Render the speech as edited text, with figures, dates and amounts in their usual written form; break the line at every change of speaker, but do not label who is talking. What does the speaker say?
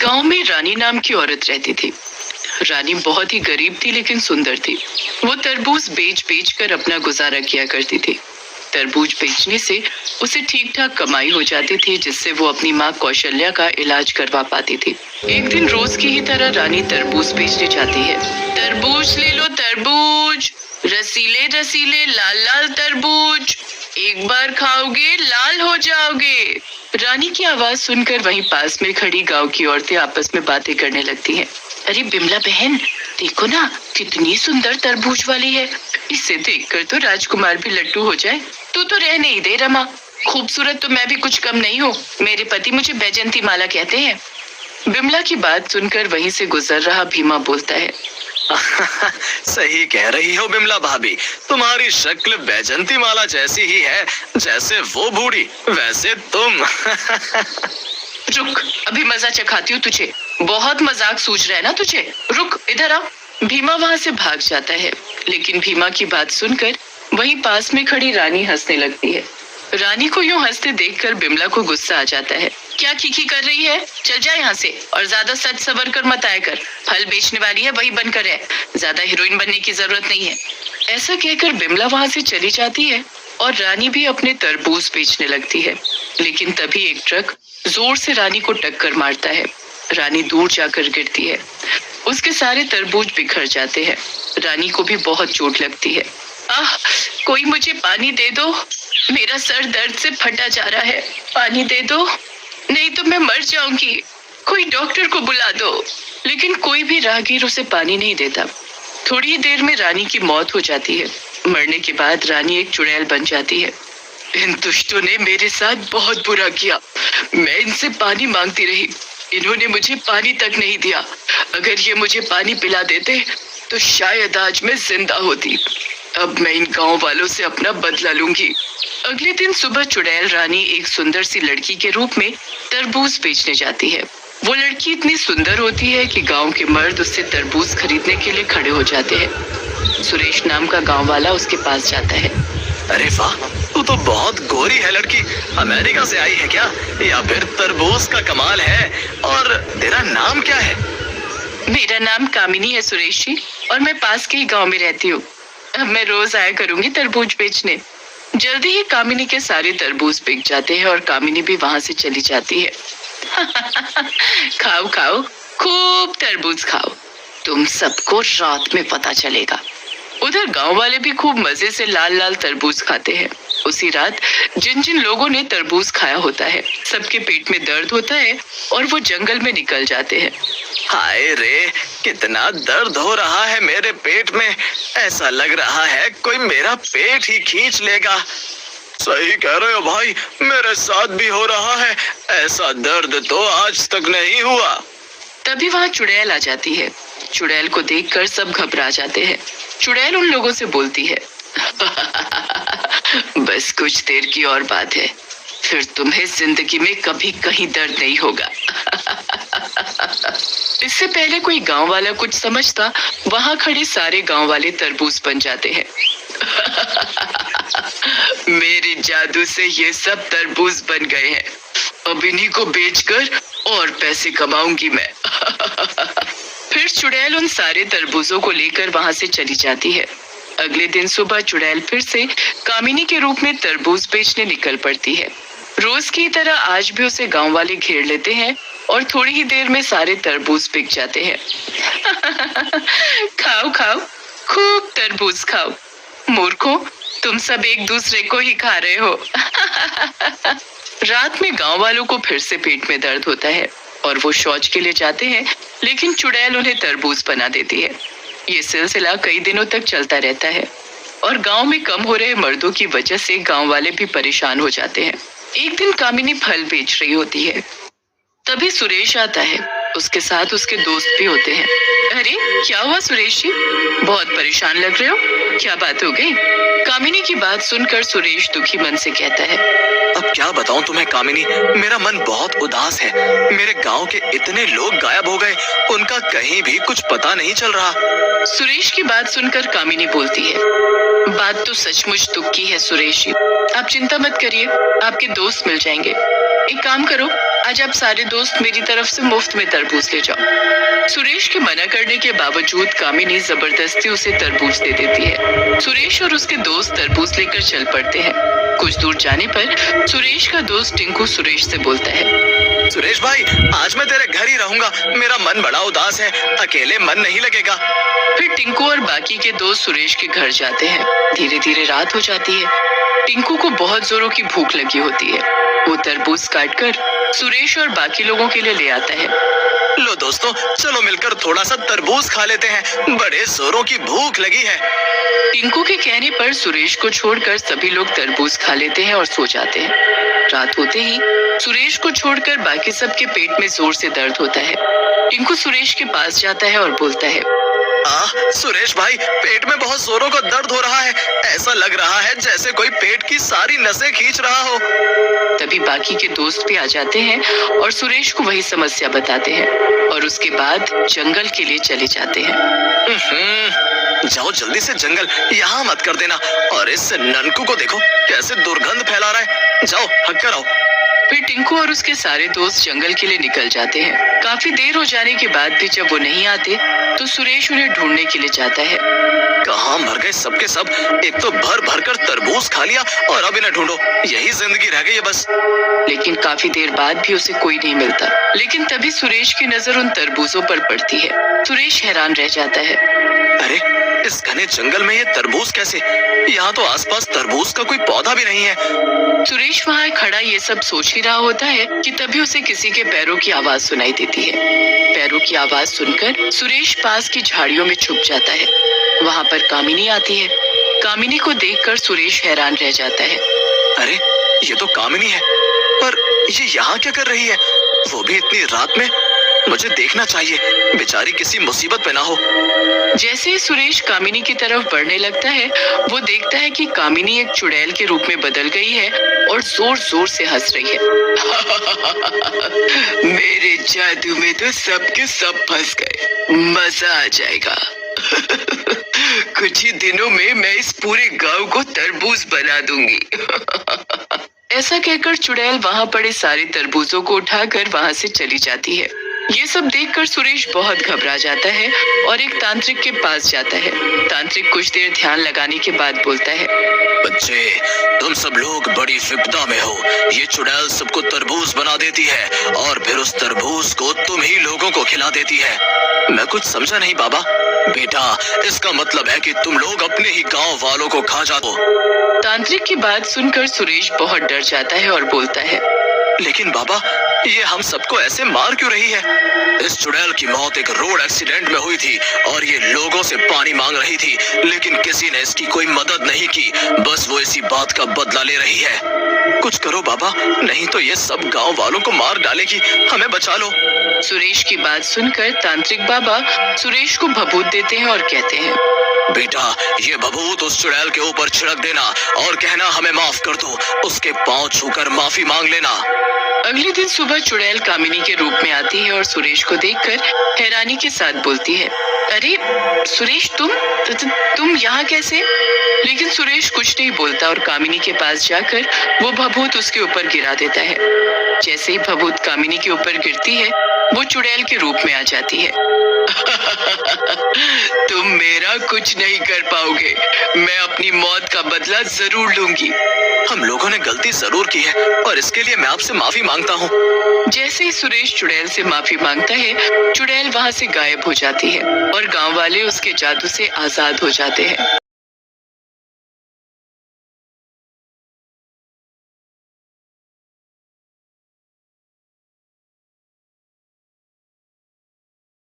गांव में रानी नाम की औरत रहती थी। रानी बहुत ही गरीब थी लेकिन सुंदर थी। वो तरबूज बेच बेच कर अपना गुजारा किया करती थी। तरबूज बेचने से उसे ठीक ठाक कमाई हो जाती थी, जिससे वो अपनी माँ कौशल्या का इलाज करवा पाती थी। एक दिन रोज की ही तरह रानी तरबूज बेचने जाती है। तरबूज ले लो तरबूज, रसीले रसीले लाल लाल तरबूज, एक बार खाओगे लाल हो जाओगे। रानी की आवाज सुनकर वहीं पास में खड़ी गांव की औरतें आपस में बातें करने लगती हैं। अरे बिमला बहन, देखो ना कितनी सुंदर तरबूज वाली है। इसे देखकर तो राजकुमार भी लट्टू हो जाए। तू तो रहने ही दे रमा, खूबसूरत तो मैं भी कुछ कम नहीं हूँ। मेरे पति मुझे बैजंती माला कहते हैं। बिमला की बात सुनकर वहीं से गुजर रहा भीमा बोलता है।
सही कह रही हो बिमला भाभी, तुम्हारी शक्ल बैजंती माला जैसी ही है। जैसे वो बूढ़ी वैसे तुम।
रुक, अभी मजा चखाती हूँ तुझे। बहुत मजाक सूझ रहा है ना तुझे। रुक, इधर आ। भीमा वहां से भाग जाता है, लेकिन भीमा की बात सुनकर वहीं पास में खड़ी रानी हंसने लगती है। रानी को यूं हंसते देखकर बिमला को गुस्सा आ जाता है। क्या खीखी कर रही है? चल जा यहाँ से, और ज्यादा सच सवर कर मत आया कर। फल बेचने वाली है वही बनकर है, ज्यादा हीरोइन बनने की जरूरत नहीं है। ऐसा कहकर बिमला वहां से चली जाती है और रानी भी अपने तरबूज बेचने लगती है। लेकिन तभी एक ट्रक जोर से रानी को टक्कर मारता है। रानी दूर जाकर गिरती है। उसके सारे तरबूज बिखर जाते हैं। रानी को भी बहुत चोट लगती है। आह, कोई मुझे पानी दे दो, मेरा सर दर्द से फटा जा रहा है। पानी दे दो, नहीं तो मैं मर जाऊंगी। कोई डॉक्टर को बुला दो। लेकिन कोई भी राहगीर उसे पानी नहीं देता। थोड़ी ही देर में रानी की मौत हो जाती है। मरने के बाद रानी एक चुड़ैल बन जाती है। इन दुष्टों ने मेरे साथ बहुत बुरा किया। मैं इनसे पानी मांगती रही, इन्होंने मुझे पानी तक नहीं दिया। अगर ये मुझे पानी पिला देते तो शायद आज मैं जिंदा होती। अब मैं इन गांव वालों से अपना बदला लूंगी। अगले दिन सुबह चुड़ैल रानी एक सुंदर सी लड़की के रूप में तरबूज बेचने जाती है। वो लड़की इतनी सुंदर होती है कि गांव के मर्द उससे तरबूज खरीदने के लिए खड़े हो जाते हैं। सुरेश नाम का गांव वाला उसके पास जाता है।
अरे वाह, तू तो बहुत गोरी है लड़की। अमेरिका से आई है क्या, या फिर तरबूज का कमाल है? और तेरा नाम क्या है?
मेरा नाम कामिनी है सुरेश जी, और मैं पास के ही गांव में रहती हूँ। अब मैं रोज आया करूंगी तरबूज बेचने। जल्दी ही कामिनी के सारे तरबूज बिक जाते हैं और कामिनी भी वहां से चली जाती है। खाओ खाओ, खूब तरबूज खाओ, तुम सबको रात में पता चलेगा। उधर गांव वाले भी खूब मजे से लाल लाल तरबूज खाते हैं। उसी रात जिन जिन लोगों ने तरबूज खाया होता है, सबके पेट में दर्द होता है और वो जंगल में निकल जाते हैं।
हाय रे, कितना दर्द हो रहा है मेरे पेट में। ऐसा लग रहा है कोई मेरा पेट ही खींच लेगा। सही कह रहे हो भाई, मेरे साथ भी हो रहा है। ऐसा दर्द तो आज तक नहीं हुआ।
तभी वहां चुड़ैल आ जाती है। चुड़ैल को देखकर सब घबरा जाते हैं। चुड़ैल उन लोगों से बोलती है। बस कुछ देर की और बात है, फिर तुम्हें जिंदगी में कभी कहीं दर्द नहीं होगा। इससे पहले कोई गांव वाला कुछ समझता, वहां खड़े सारे गांव वाले तरबूज बन जाते हैं। मेरे जादू से ये सब तरबूज बन गए हैं। अब इन्हीं को बेचकर और पैसे कमाऊंगी मैं। फिर चुड़ैल उन सारे तरबूजों को लेकर वहां से चली जाती है। अगले दिन सुबह चुड़ैल फिर से कामिनी के रूप में तरबूज बेचने निकल पड़ती है। रोज की तरह आज भी उसे गांव वाले घेर लेते हैं और थोड़ी ही देर में सारे तरबूज बिक जाते हैं। खाओ खाओ, खूब तरबूज खाओ। मूर्खों, तुम सब एक दूसरे को ही खा रहे हो। रात में गांव वालों को फिर से पेट में दर्द होता है और वो शौच के लिए जाते हैं, लेकिन चुड़ैल उन्हें तरबूज बना देती है। ये सिलसिला कई दिनों तक चलता रहता है और गांव में कम हो रहे मर्दों की वजह से गांव वाले भी परेशान हो जाते हैं। एक दिन कामिनी फल बेच रही होती है। तभी सुरेश आता है। उसके साथ उसके दोस्त भी होते हैं। अरे क्या हुआ सुरेश जी, बहुत परेशान लग रहे हो, क्या बात हो गई? कामिनी की बात सुनकर सुरेश दुखी मन से कहता है,
अब क्या बताऊं तुम्हें कामिनी, मेरा मन बहुत उदास है। मेरे गांव के इतने लोग गायब हो गए, उनका कहीं भी कुछ पता नहीं चल रहा।
सुरेश की बात सुनकर कामिनी बोलती है, बात तो सचमुच दुख की है सुरेश जी, आप चिंता मत करिए, आपके दोस्त मिल जाएंगे। एक काम करो, आज आप सारे दोस्त मेरी तरफ से मुफ्त में तरबूज ले जाओ। सुरेश के मना करने के बावजूद कामिनी जबरदस्ती उसे तरबूज दे देती है। सुरेश और उसके दोस्त तरबूज लेकर चल पड़ते हैं। कुछ दूर जाने पर सुरेश का दोस्त टिंकू सुरेश से बोलता है,
सुरेश भाई, आज मैं तेरे घर ही रहूंगा, मेरा मन बड़ा उदास है, अकेले मन नहीं लगेगा।
फिर टिंकू और बाकी के दोस्त सुरेश के घर जाते हैं। धीरे धीरे रात हो जाती है। टिंकू को बहुत जोरों की भूख लगी होती है। वो तरबूज काटकर सुरेश और बाकी लोगों के लिए ले आता है।
लो दोस्तों, चलो मिलकर थोड़ा सा तरबूज खा लेते हैं, बड़े जोरों की भूख लगी है।
टिंकू के कहने पर सुरेश को छोड़कर सभी लोग तरबूज खा लेते हैं और सो जाते हैं। रात होते ही सुरेश को छोड़कर बाकी सबके पेट में जोर से दर्द होता है। टिंकू सुरेश के पास जाता है और बोलता है,
सुरेश भाई, पेट में बहुत जोरों का दर्द हो रहा है, ऐसा लग रहा है जैसे कोई पेट की सारी नसें खींच रहा हो।
तभी बाकी के दोस्त भी आ जाते हैं और सुरेश को वही समस्या बताते हैं और उसके बाद जंगल के लिए चले जाते हैं।
जाओ जल्दी से जंगल, यहाँ मत कर देना। और इस ननकू को देखो कैसे दुर्गंध फैला रहा है, जाओ हट कर आओ।
फिर टिंकू और उसके सारे दोस्त जंगल के लिए निकल जाते हैं। काफी देर हो जाने के बाद भी जब वो नहीं आते तो सुरेश उन्हें ढूंढने के लिए जाता है।
कहाँ मर गए सबके सब, एक तो भर भर कर तरबूज खा लिया और अब इन्हें ढूंढो, यही जिंदगी रह गई है बस।
लेकिन काफी देर बाद भी उसे कोई नहीं मिलता। लेकिन तभी सुरेश की नजर उन तरबूजों पर पड़ती है। सुरेश हैरान रह जाता है,
अरे इस घने जंगल में ये तरबूज कैसे? यहाँ तो आसपास तरबूज का कोई पौधा भी नहीं है।
सुरेश वहाँ खड़ा ये सब सोच ही रहा होता है कि तभी उसे किसी के पैरों की आवाज सुनाई देती है। पैरों की आवाज सुनकर सुरेश पास की झाड़ियों में छुप जाता है। वहाँ पर कामिनी आती है। कामिनी को देखकर सुरेश हैरान रह जाता है।
अरे ये तो कामिनी है, पर ये यहाँ क्या कर रही है, वो भी इतनी रात में? मुझे देखना चाहिए, बेचारी किसी मुसीबत में ना हो।
जैसे ही सुरेश कामिनी की तरफ बढ़ने लगता है, वो देखता है कि कामिनी एक चुड़ैल के रूप में बदल गई है और जोर जोर से हंस रही है। मेरे जादू में तो सबके सब फंस गए, मजा आ जाएगा। कुछ ही दिनों में मैं इस पूरे गांव को तरबूज बना दूंगी। ऐसा कहकर चुड़ैल वहां पड़े सारे तरबूजों को उठाकर वहां से चली जाती है। ये सब देखकर सुरेश बहुत घबरा जाता है और एक तांत्रिक के पास जाता है। तांत्रिक कुछ देर ध्यान लगाने के बाद बोलता है,
बच्चे, तुम सब लोग बड़ी विपदा में हो। ये चुड़ैल सबको तरबूज बना देती है और फिर उस तरबूज को तुम ही लोगों को खिला देती है। मैं कुछ समझा नहीं बाबा। बेटा, इसका मतलब है कि तुम लोग अपने ही गांव वालों को खा जाओ।
तांत्रिक की बात सुनकर सुरेश बहुत डर जाता है और बोलता है,
लेकिन बाबा, ये हम सबको ऐसे मार क्यों रही है? इस चुड़ैल की मौत एक रोड एक्सीडेंट में हुई थी और ये लोगों से पानी मांग रही थी, लेकिन किसी ने इसकी कोई मदद नहीं की। बस वो इसी बात का बदला ले रही है। कुछ करो बाबा, नहीं तो ये सब गांव वालों को मार डालेगी। हमें बचा लो।
सुरेश की बात सुनकर तांत्रिक बाबा सुरेश को भभूत देते हैं और कहते हैं,
बेटा, ये भभूत उस चुड़ैल के ऊपर छिड़क देना और कहना हमें माफ कर दो। उसके पांव छूकर माफी मांग लेना।
अगले दिन सुबह चुड़ैल कामिनी के रूप में आती है और सुरेश को देखकर हैरानी के साथ बोलती है, अरे सुरेश, तुम यहाँ कैसे? लेकिन सुरेश कुछ नहीं बोलता और कामिनी के पास जाकर वो भभूत उसके ऊपर गिरा देता है। जैसे ही भभूत कामिनी के ऊपर गिरती है, वो चुड़ैल के रूप में आ जाती है। तुम मेरा कुछ नहीं कर पाओगे, मैं अपनी मौत का बदला जरूर लूंगी।
हम लोगों ने गलती जरूर की है और इसके लिए मैं आपसे माफी मांगता हूँ।
जैसे ही सुरेश चुड़ैल से माफी मांगता है, चुड़ैल वहाँ से गायब हो जाती है और गांव वाले उसके जादू से आजाद हो जाते हैं।